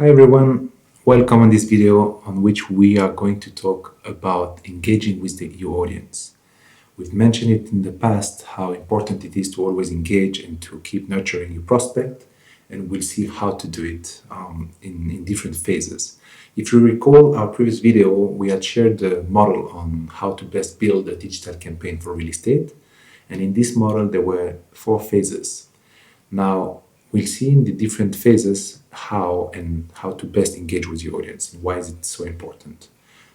Hi everyone, welcome on this video on which we are going to talk about engaging with your audience. We've mentioned it in the past how important it is to always engage and to keep nurturing your prospect, and we'll see how to do it in different phases. If you recall our previous video, we had shared the model on how to best build a digital campaign for real estate, and in this model there were 4 phases. Now, we'll see in the different phases how to best engage with your audience and why is it so important.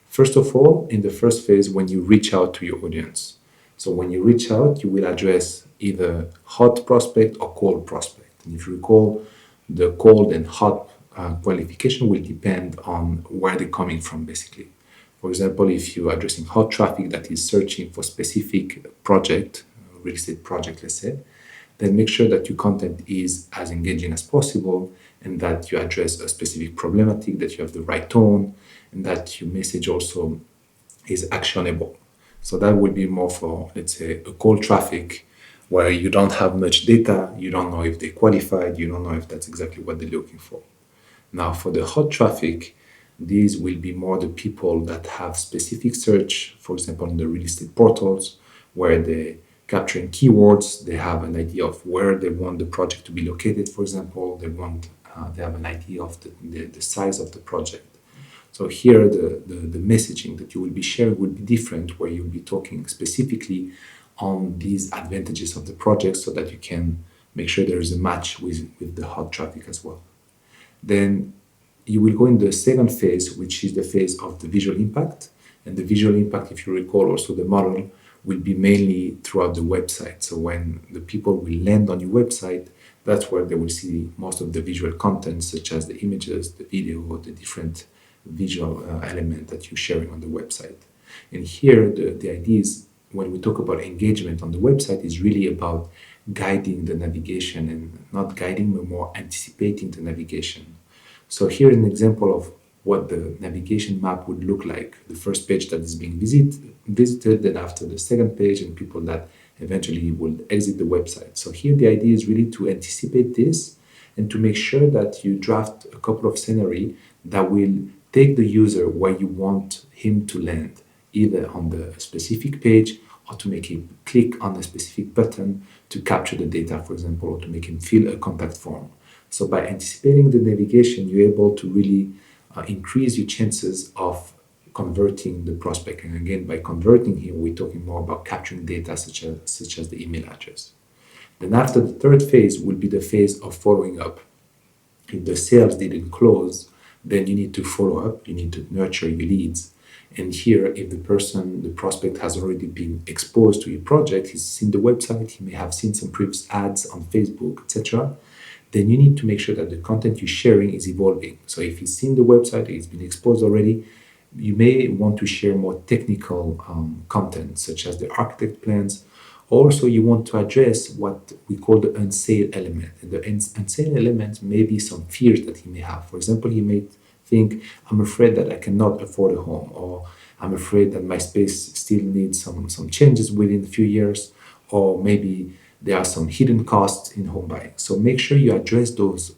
First of all, in the first phase, when you reach out to your audience. So when you reach out, you will address either hot prospect or cold prospect. And if you recall, the cold and hot qualification will depend on where they're coming from, basically. For example, if you're addressing hot traffic that is searching for specific project, real estate project, let's say, then make sure that your content is as engaging as possible and that you address a specific problematic, that you have the right tone, and that your message also is actionable. So that would be more for, let's say, a cold traffic where you don't have much data, you don't know if they're qualified, you don't know if that's exactly what they're looking for. Now, for the hot traffic, these will be more the people that have specific search, for example, in the real estate portals, where they capturing keywords. They have an idea of where they want the project to be located, for example. They have an idea of the size of the project. So here, the messaging that you will be sharing will be different, where you'll be talking specifically on these advantages of the project so that you can make sure there is a match with the hot traffic as well. Then you will go in the second phase, which is the phase of the visual impact. And the visual impact, if you recall also the model, will be mainly throughout the website. So when the people will land on your website, that's where they will see most of the visual content, such as the images, the video, or the different visual element that you're sharing on the website. And here, the idea is, when we talk about engagement on the website, is really about guiding the navigation, and not guiding, but more anticipating the navigation. So here is an example of what the navigation map would look like. The first page that is being visited, then after the second page, and people that eventually will exit the website. So here the idea is really to anticipate this and to make sure that you draft a couple of scenarii that will take the user where you want him to land, either on the specific page or to make him click on a specific button to capture the data, for example, or to make him fill a contact form. So by anticipating the navigation, you're able to really increase your chances of converting the prospect. And again, by converting here, we're talking more about capturing data such as the email address. Then after the third phase will be the phase of following up. If the sales didn't close, then you need to follow up, you need to nurture your leads. And here, if the prospect has already been exposed to your project, he's seen the website, he may have seen some previous ads on Facebook, etc., then you need to make sure that the content you're sharing is evolving. So if he's seen the website, he's been exposed already, you may want to share more technical content, such as the architect plans. Also, you want to address what we call the unsale element. And the unsale element may be some fears that he may have. For example, he may think, I'm afraid that I cannot afford a home, or I'm afraid that my space still needs some changes within a few years, or maybe there are some hidden costs in home buying. So make sure you address those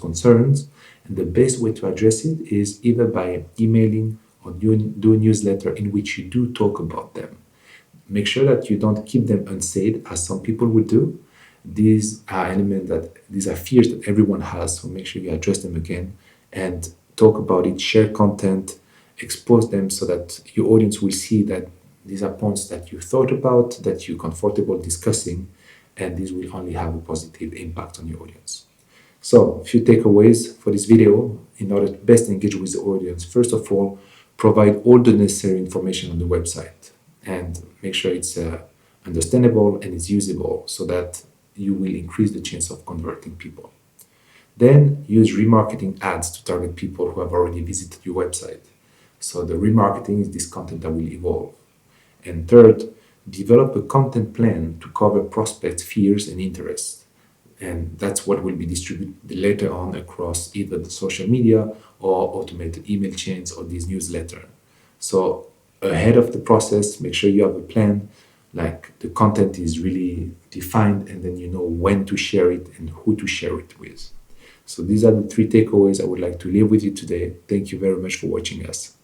concerns. And the best way to address it is either by emailing or do a newsletter in which you do talk about them. Make sure that you don't keep them unsaid, as some people would do. These are fears that everyone has. So make sure you address them again and talk about it, share content, expose them so that your audience will see that these are points that you thought about, that you're comfortable discussing, and this will only have a positive impact on your audience. So, a few takeaways for this video in order to best engage with the audience. First of all, provide all the necessary information on the website and make sure it's understandable and it's usable so that you will increase the chance of converting people. Then use remarketing ads to target people who have already visited your website. So the remarketing is this content that will evolve. And third, develop a content plan to cover prospects' fears and interests. And that's what will be distributed later on across either the social media or automated email chains or these newsletters. So ahead of the process, make sure you have a plan, like the content is really defined, and then you know when to share it and who to share it with. So these are the three takeaways I would like to leave with you today. Thank you very much for watching us.